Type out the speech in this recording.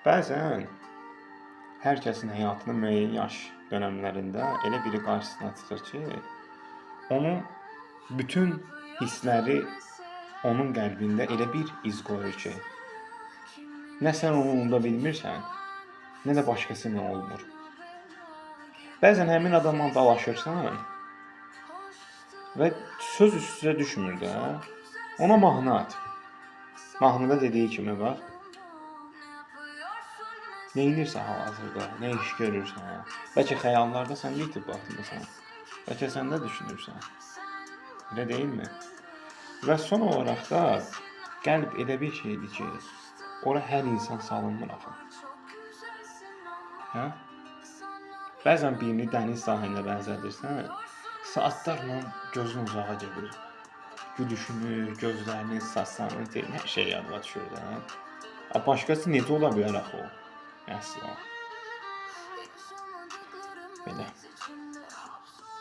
Bəzən hər kəsin həyatının müəyyən yaş dönəmlərində elə biri qarşısına çıxır ki, onun bütün hissləri onun qəlbində elə bir iz qoyur ki, nə sən onu unuda bilmirsən, nə də başqasına olmur. Bəzən həmin adamla dalaşırsan və söz üstə düşmür də, ona mahnı at. Mahnıda dediyi kimi bax, neynirsən hal-hazırda, nə iş görürsən, bəlkə xəyallarda sən itib batmısan, bəlkə sən də düşünürsən, elə deyilmi? Və son olaraq da qəlb elə bir şeydir ki, ora hər insan salınmır axı. Hə? Bəzən birini dəniz sahilinə bənzədirsən, saatlarla gözün uzağa gedir. Gülüşünü, gözlərini, saçlarını, hər şey yadına düşür da. Başqası necə ola bilər axı o? Əsla.